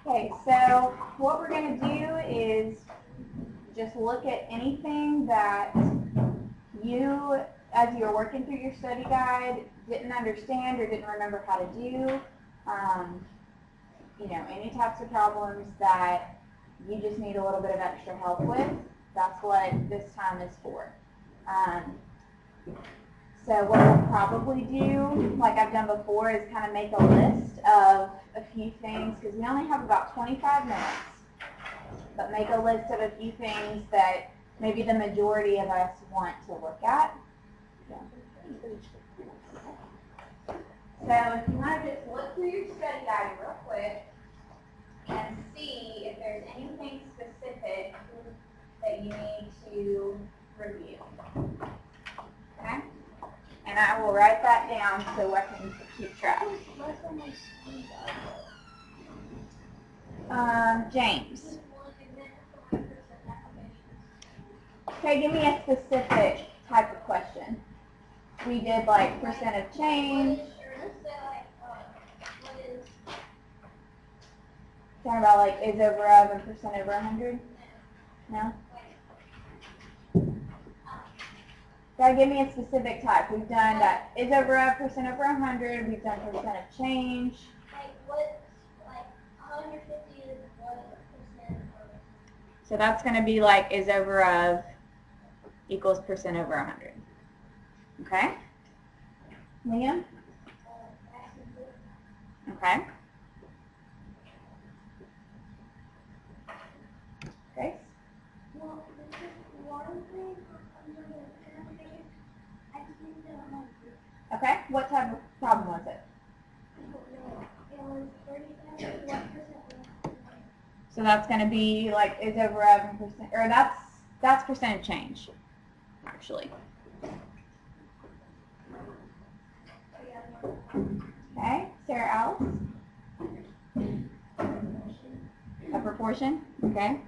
Okay, so what we're going to do is just look at anything that you, as you were working through your study guide, didn't understand or didn't remember how to do. You know, any types of problems that you just need a little bit of extra help with, that's what this time is for. So what we'll probably do, like I've done before, is kind of make a list of a few things, because we only have about 25 minutes, but make a list of a few things that maybe the majority of us want to look at. Yeah. So if you want to just look through your study guide real quick and see if there's anything specific that you need to review. Okay? And I will write that down so I can keep track. James. Okay, give me a specific type of question. We did like percent of change. Talking about like is over of and percent over 100? No? Gotta give me a specific type. We've done that is over of, percent over 100. We've done percent of change. Like what? Like 150 is what percent of? So that's going to be like is over of equals percent over 100. Okay? Liam? Okay. Grace? Well, this is one thing. I just need to know. Okay. What type of problem was it? It was 37. What percent? So that's going to be like is over of and percent, or that's percent of change, actually. Okay. Sarah Alice? A proportion? Okay.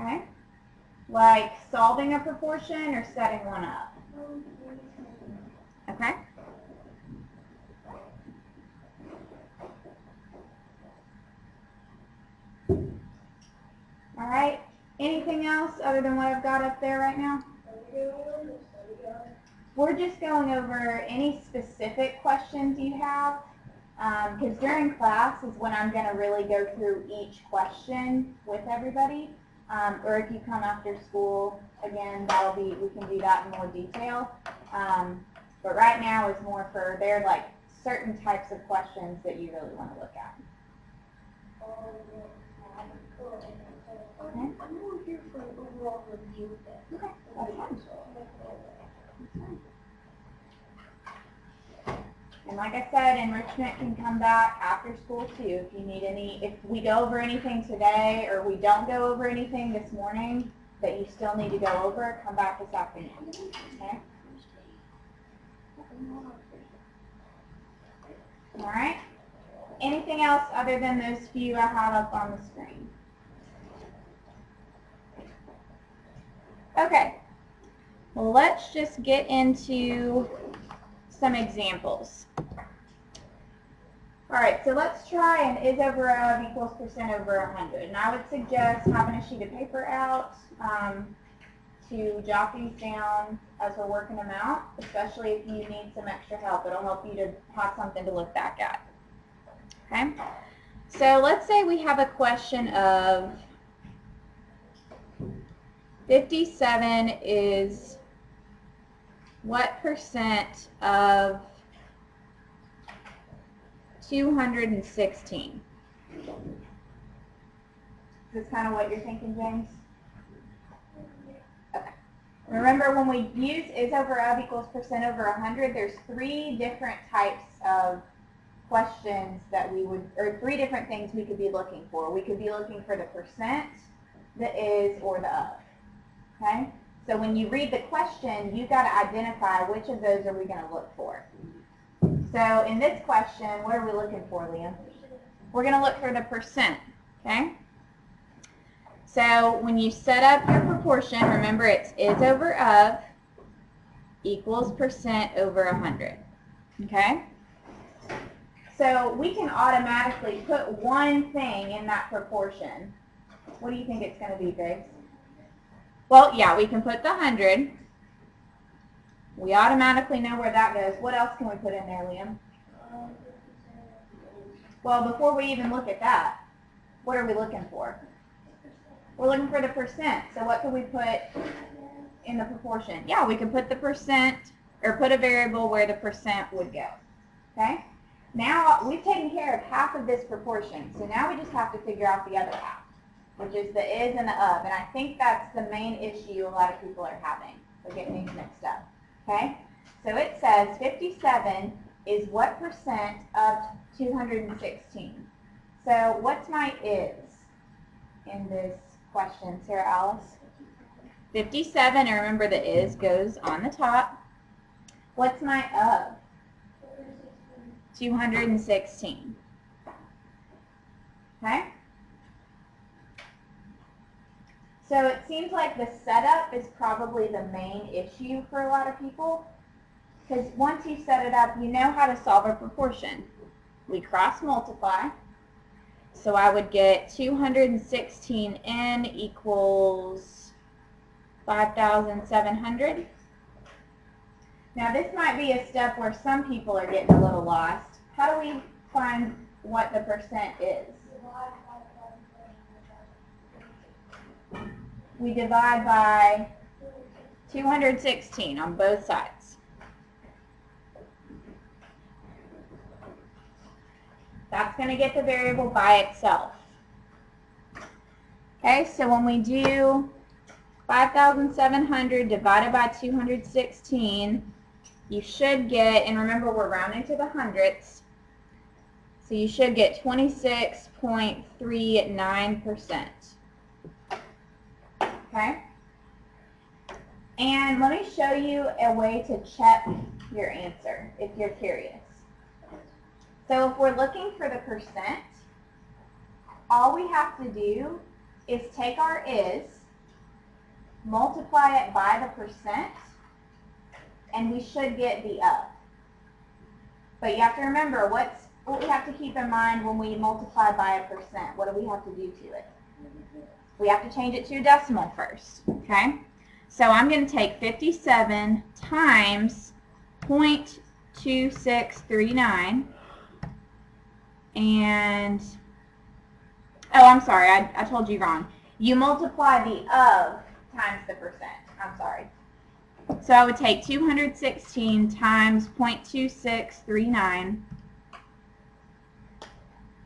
Okay. Like solving a proportion or setting one up? Okay. All right. Anything else other than what I've got up there right now? We're just going over any specific questions you have, because during class is when I'm going to really go through each question with everybody. Or if you come after school, again, we can do that in more detail. But right now is more for, there are like certain types of questions that you really want to look at. Okay. I'm more here for an overall review of it. Okay, that's fine. And like I said, enrichment can come back after school too. If you need if we go over anything today or we don't go over anything this morning that you still need to go over, come back this afternoon. Okay? All right. Anything else other than those few I have up on the screen? Okay. Well, let's just get into some examples. All right, so let's try an is over of equals percent over 100. And I would suggest having a sheet of paper out to jot these down as we're working them out, especially if you need some extra help. It'll help you to have something to look back at. Okay, so let's say we have a question of 57 is what percent of 216? Is this kind of what you're thinking, James? Okay. Remember, when we use is over of equals percent over 100, there's three different types of questions that we would, or three different things we could be looking for. We could be looking for the percent, the is, or the of. Okay? So when you read the question, you've got to identify which of those are we going to look for. So in this question, what are we looking for, Liam? We're going to look for the percent. Okay? So when you set up your proportion, remember it's is over of equals percent over 100. Okay? So we can automatically put one thing in that proportion. What do you think it's going to be, Grace? Well, yeah, we can put the 100. We automatically know where that goes. What else can we put in there, Liam? Well, before we even look at that, what are we looking for? We're looking for the percent. So what can we put in the proportion? Yeah, we can put the percent, or put a variable where the percent would go. Okay? Now, we've taken care of half of this proportion. So now we just have to figure out the other half, which is the is and the of. And I think that's the main issue a lot of people are having. They're getting these mixed up. Okay? So it says 57 is what percent of 216? So what's my is in this question, Sarah Alice? 57, and remember the is goes on the top. What's my of? 216. Okay? So it seems like the setup is probably the main issue for a lot of people. Because once you set it up, you know how to solve a proportion. We cross multiply. So I would get 216n equals 5,700. Now this might be a step where some people are getting a little lost. How do we find what the percent is? We divide by 216 on both sides. That's going to get the variable by itself. Okay, so when we do 5,700 divided by 216, you should get, and remember we're rounding to the hundredths, so you should get 26.39%. Okay? And let me show you a way to check your answer if you're curious. So if we're looking for the percent, all we have to do is take our is, multiply it by the percent, and we should get the of. But you have to remember what we have to keep in mind when we multiply by a percent. What do we have to do to it? We have to change it to a decimal first, okay? So I'm going to take 57 times 0.2639, and, oh, I'm sorry, I told you wrong. You multiply the of times the percent. I'm sorry. So I would take 216 times 0.2639,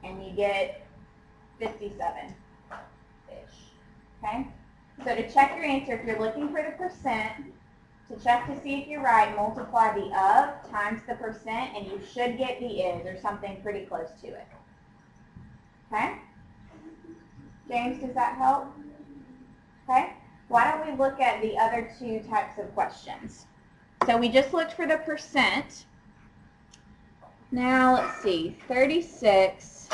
and you get 57-ish. Okay? So to check your answer, if you're looking for the percent, to check to see if you're right, multiply the of times the percent, and you should get the is, or something pretty close to it. Okay? James, does that help? Okay? Why don't we look at the other two types of questions? So we just looked for the percent. Now let's see, 36.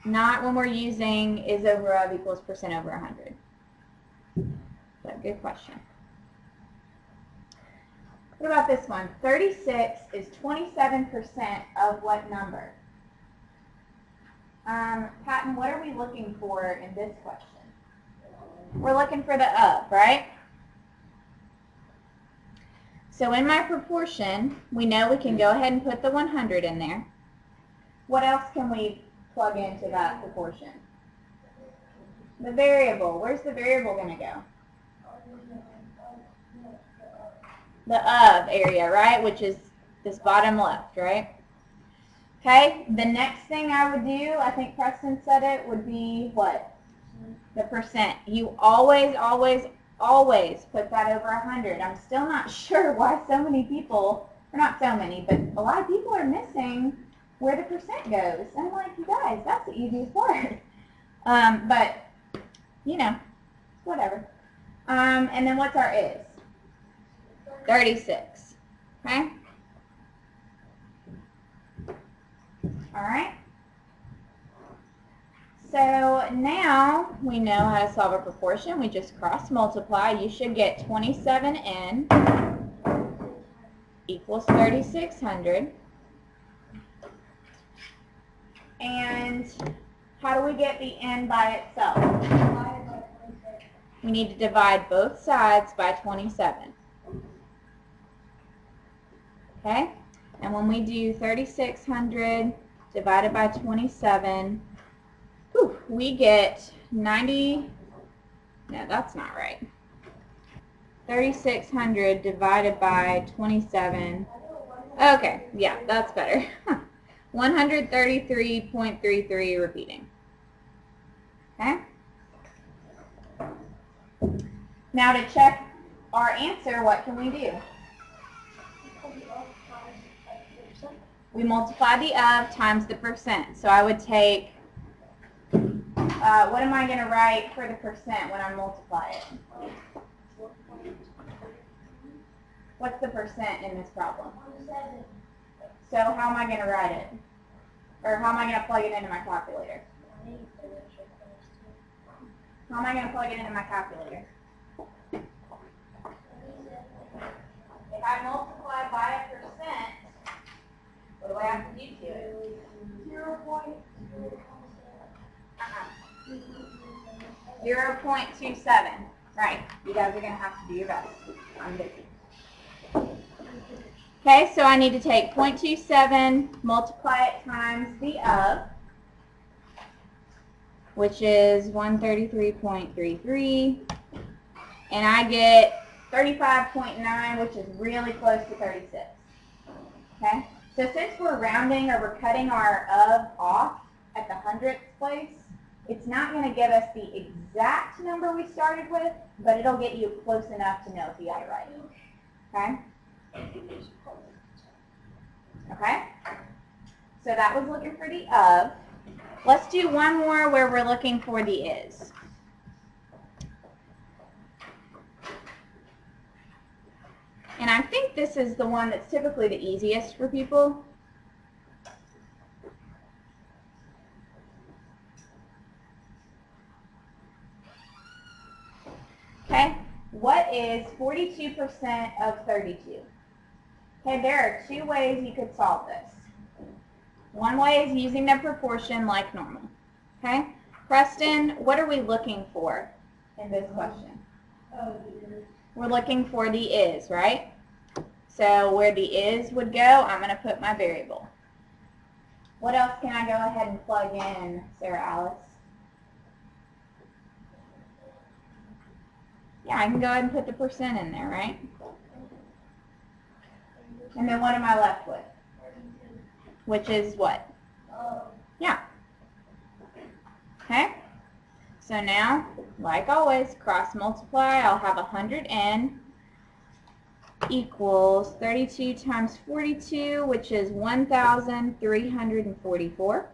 Not when we're using is over of equals percent over 100. But good question. What about this one? 36 is 27% of what number? Patton, what are we looking for in this question? We're looking for the of, right? So in my proportion, we know we can go ahead and put the 100 in there. What else can we plug into that proportion? The variable. Where's the variable going to go? The of area, right? Which is this bottom left, right? Okay, the next thing I would do, I think Preston said it, would be what? The percent. You always, always, always put that over 100. I'm still not sure why so many people, or not so many, but a lot of people are missing where the percent goes. And I'm like, you guys, that's the easiest part. But, you know, whatever. And then what's our is? 36. Okay? All right? So now we know how to solve a proportion. We just cross multiply. You should get 27n equals 3,600. And how do we get the n by itself? We need to divide both sides by 27. Okay? And when we do 3,600 divided by 27, we get 90, no, that's not right. 3,600 divided by 27, okay, yeah, that's better. 133.33 repeating. Okay? Now to check our answer, what can we do? We multiply the of times the percent. So I would take, what am I going to write for the percent when I multiply it? What's the percent in this problem? So how am I going to write it? Or how am I going to plug it into my calculator? How am I going to plug it into my calculator? If I multiply by a percent, what do I have to do to it? 0.27. Right. You guys are going to have to do your best. I'm busy. Okay, so I need to take 0.27, multiply it times the of, which is 133.33, and I get 35.9, which is really close to 36. Okay, so since we're rounding or we're cutting our of off at the hundredths place, it's not going to give us the exact number we started with, but it'll get you close enough to know if you got it right. Okay? Okay? So that was looking for the of. Let's do one more where we're looking for the is. And I think this is the one that's typically the easiest for people. Okay, what is 42% of 32? Okay, there are two ways you could solve this. One way is using the proportion like normal. Okay, Preston, what are we looking for in this question? We're looking for the is, right? So where the is would go, I'm going to put my variable. What else can I go ahead and plug in, Sarah Alice? Yeah, I can go ahead and put the percent in there, right? And then what am I left with? Which is what? Yeah. Okay. So now, like always, cross multiply. I'll have 100n equals 32 times 42, which is 1,344.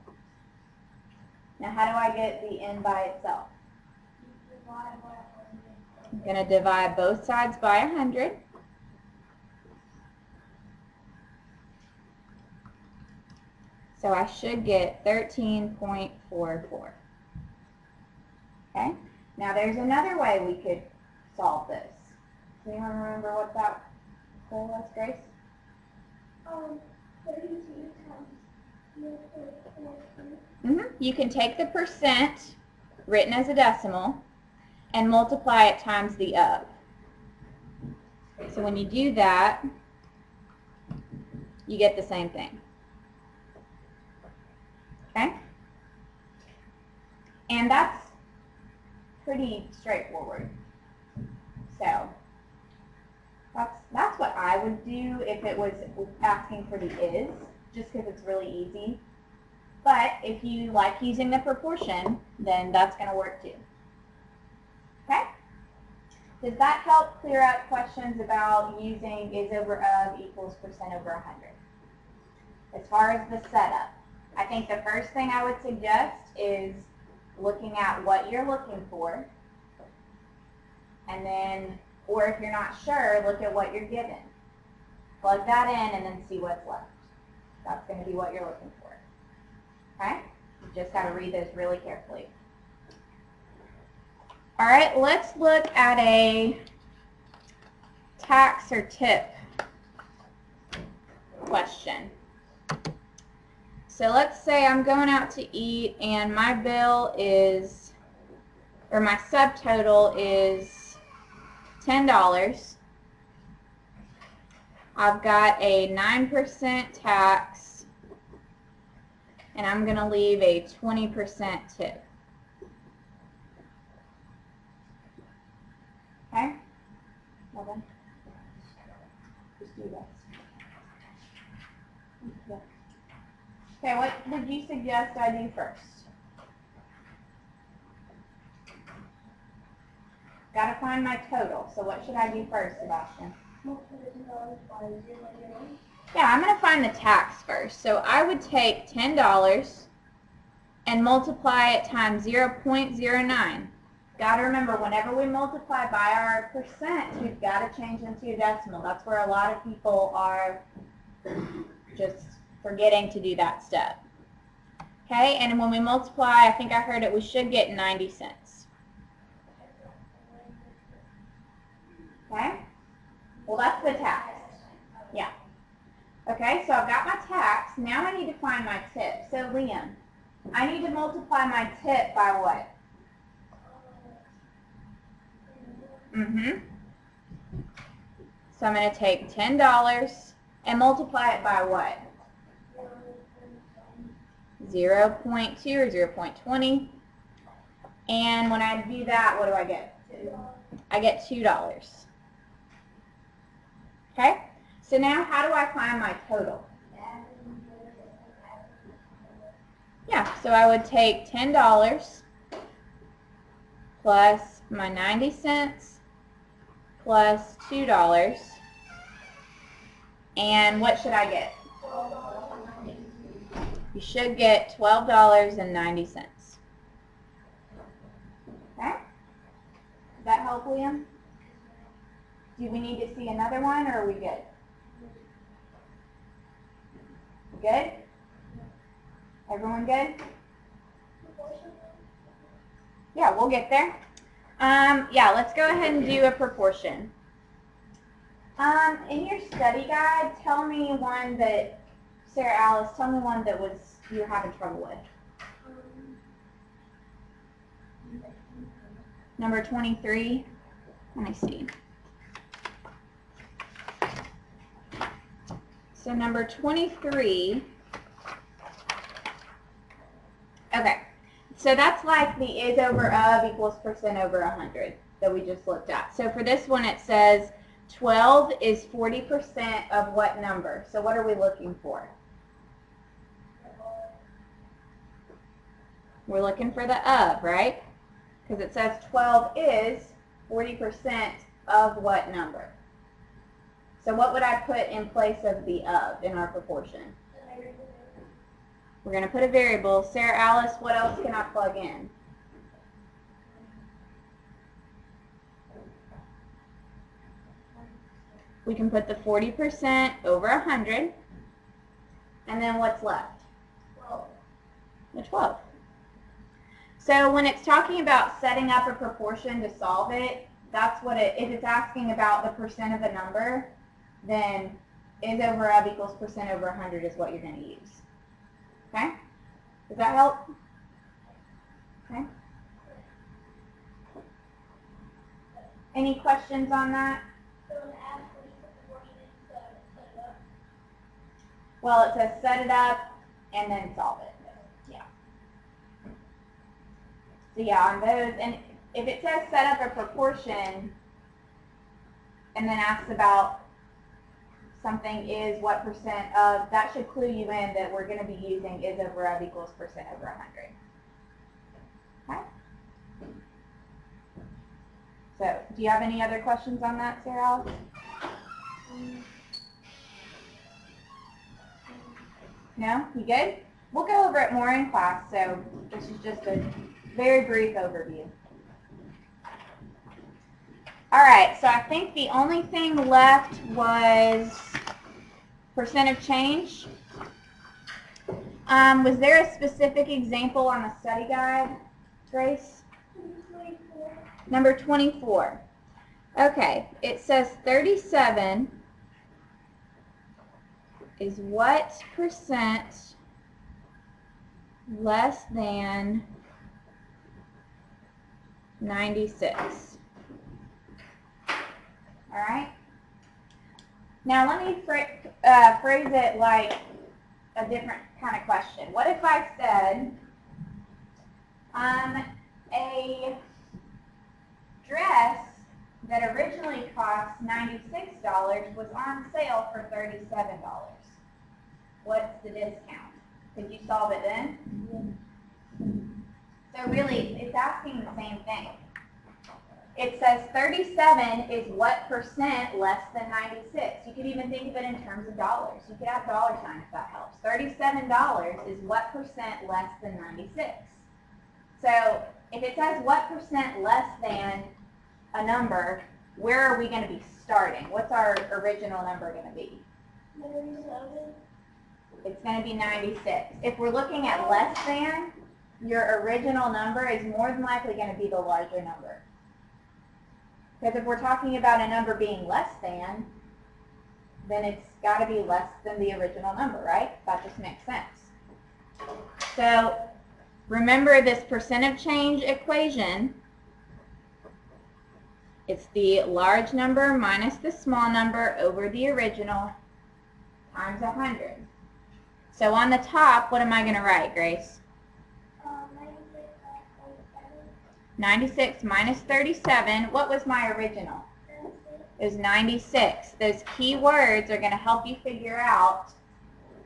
Now how do I get the n by itself? I'm going to divide both sides by 100. So I should get 13.44. Okay? Now there's another way we could solve this. Does anyone remember what that was, Grace? 32 times You can take the percent, written as a decimal, and multiply it times the of. So when you do that, you get the same thing. Okay? And that's pretty straightforward. So that's what I would do if it was asking for the is, just because it's really easy. But if you like using the proportion, then that's going to work too. Okay? Does that help clear up questions about using is over of equals percent over 100? As far as the setup, I think the first thing I would suggest is looking at what you're looking for, and then, or if you're not sure, look at what you're given. Plug that in and then see what's left. That's going to be what you're looking for. Okay? Just got to read those really carefully. All right, let's look at a tax or tip question. So let's say I'm going out to eat and my bill is, or my subtotal is $10. I've got a 9% tax, and I'm going to leave a 20% tip. Okay? Well then, just do this. Okay, what would you suggest I do first? Got to find my total. So what should I do first, Sebastian? Yeah, I'm going to find the tax first. So I would take $10 and multiply it times 0.09. Got to remember, whenever we multiply by our percent, we've got to change into a decimal. That's where a lot of people are just forgetting to do that step. Okay, and when we multiply, I think I heard it, we should get 90 cents. Okay? Well, that's the tax. Yeah. Okay, so I've got my tax. Now I need to find my tip. So, Liam, I need to multiply my tip by what? So I'm going to take $10 and multiply it by what? 0.2 or 0.20. And when I do that, what do I get? I get $2. Okay? So now how do I find my total? Yeah, so I would take $10 plus my 90 cents plus $2. And what should I get? You should get $12.90. Okay? Does that help, Liam? Do we need to see another one, or are we good? Good? Everyone good? Yeah, we'll get there. Yeah, let's go ahead and do a proportion. In your study guide, tell me one that, Sarah Alice, tell me one that you were having trouble with. Number 23. Let me see. So number 23. Okay. So that's like the is over of equals percent over 100 that we just looked at. So for this one it says 12 is 40% of what number? So what are we looking for? We're looking for the of, right? Because it says 12 is 40% of what number? So what would I put in place of the of in our proportion? We're going to put a variable. Sarah Alice, what else can I plug in? We can put the 40% over 100. And then what's left? 12. The 12. So when it's talking about setting up a proportion to solve it, that's what if it's asking about the percent of a number, then is over of equals percent over 100 is what you're going to use. Okay? Does that help? Okay. Any questions on that? Well, it says set it up and then solve it. Yeah. So yeah, on those, and if it says set up a proportion and then asks about something is what percent of, that should clue you in that we're going to be using is over of equals percent over 100. Okay? So, do you have any other questions on that, Sarah Alice? No? You good? We'll go over it more in class, so this is just a very brief overview. Alright, so I think the only thing left was percent of change. Was there a specific example on the study guide, Grace? 24. Number 24. Okay, it says 37 is what percent less than 96? All right. Now let me phrase it like a different kind of question. What if I said, a dress that originally cost $96 was on sale for $37. What's the discount? Could you solve it then? So really, it's asking the same thing. It says 37 is what percent less than 96. You could even think of it in terms of dollars. You could add dollar sign if that helps. $37 is what percent less than 96. So if it says what percent less than a number, where are we going to be starting? What's our original number going to be? 37. It's going to be 96. If we're looking at less than, your original number is more than likely going to be the larger number. Because if we're talking about a number being less than, then it's got to be less than the original number, right? That just makes sense. So remember this percent of change equation. It's the large number minus the small number over the original times 100. So on the top, what am I going to write, Grace? 96 minus 37. What was my original? It was 96. Those key words are going to help you figure out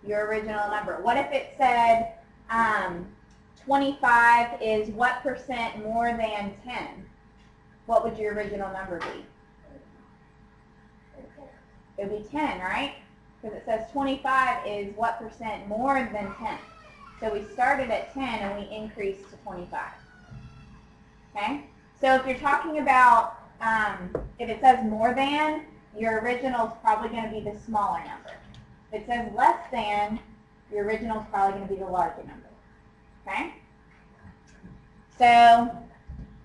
your original number. What if it said 25 is what percent more than 10? What would your original number be? It would be 10, right? Because it says 25 is what percent more than 10. So we started at 10 and we increased to 25. Okay? So if you're talking about, if it says more than, your original is probably going to be the smaller number. If it says less than, your original is probably going to be the larger number. Okay? So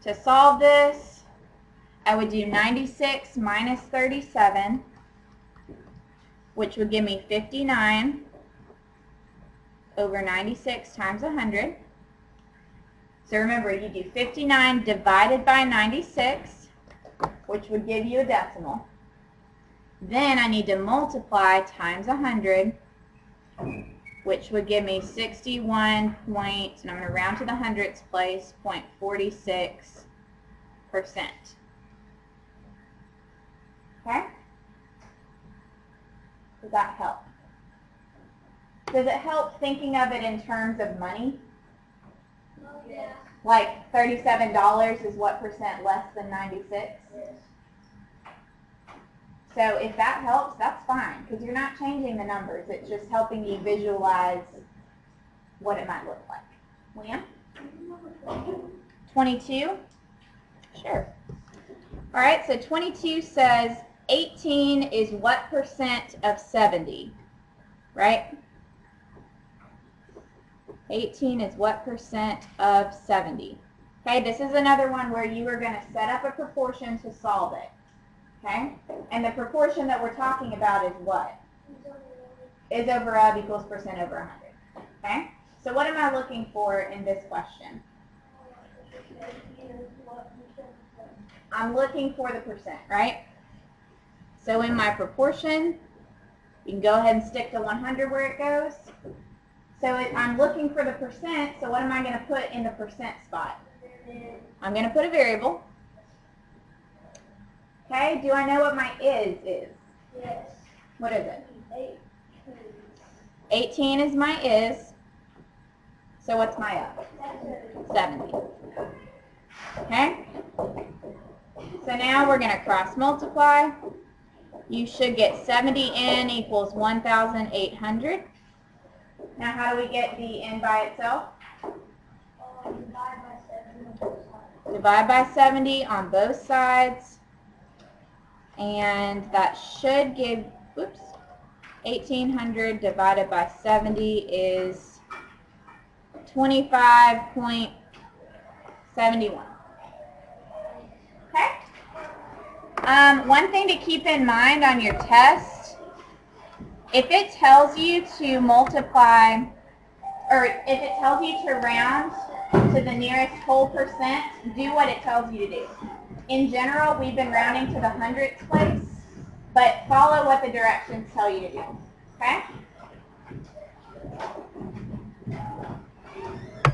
to solve this, I would do 96 minus 37, which would give me 59 over 96 times 100. So remember, you do 59 divided by 96, which would give you a decimal. Then I need to multiply times 100, which would give me 61 point, and I'm going to round to the hundredths place, 0.46%. Okay? Does that help? Does it help thinking of it in terms of money? Yeah. Like $37 is what percent less than 96? Yes. So if that helps, that's fine, because you're not changing the numbers. It's just helping you visualize what it might look like. Liam? 22? Sure. All right, so 22 says 18 is what percent of 70, right? 18 is what percent of 70. Okay, this is another one where you are going to set up a proportion to solve it. Okay, and the proportion that we're talking about is what? Is over of equals percent over 100. Okay, so what am I looking for in this question? I'm looking for the percent, right? So in my proportion, you can go ahead and stick to 100 where it goes. So I'm looking for the percent, so what am I going to put in the percent spot? I'm going to put a variable. Okay, do I know what my is? Yes. What is it? 18. 18 is my is. So what's my of? 70. Okay? So now we're going to cross multiply. You should get 70n equals 1,800. Now how do we get the n by itself? Divide by 70 on both sides. Divide by 70 on both sides. And that should give, 1,800 divided by 70 is 25.71. Okay? One thing to keep in mind on your test, if it tells you to multiply, or if it tells you to round to the nearest whole percent, do what it tells you to do. In general, we've been rounding to the hundredths place, but follow what the directions tell you to do. Okay?